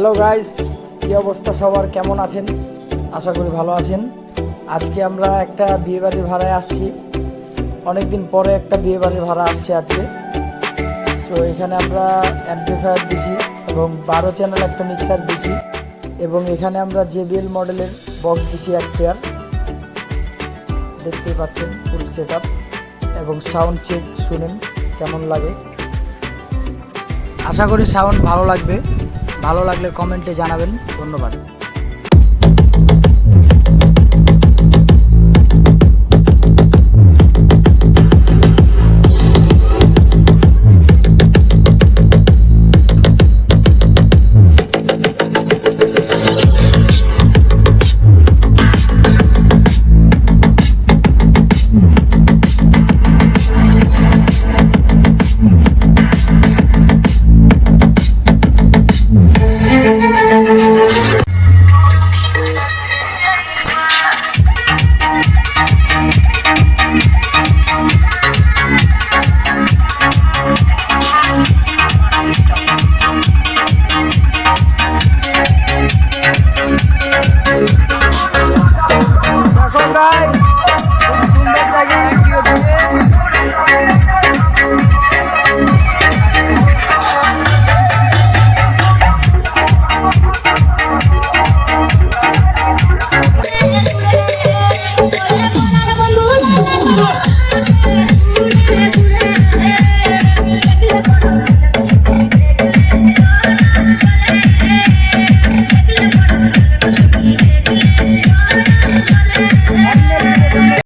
Hello guys, কী অবস্থা সবার, কেমন আছেন? আশা করি ভালো আছেন। আজকে আমরা একটা বিয়েবাড়ির ভাড়ায় আসছি। অনেকদিন পরে একটা বিয়েবাড়ির ভাড়া আসছে আজকে। সো এখানে আমরা অ্যাম্পলিফায়ার দিছি এবং 12 চ্যানেল একটা মিক্সার দিছি এবং এখানে আমরা JBL মডেলের বক্স দিছি এক পেয়ার, দেখতেই পাচ্ছেন ফুল সেট আপ। এবং সাউন্ড চেক শুনেন কেমন লাগে। আশা করি সাউন্ড ভালো লাগবে। ভালো লাগলে কমেন্টে জানাবেন। ধন্যবাদ।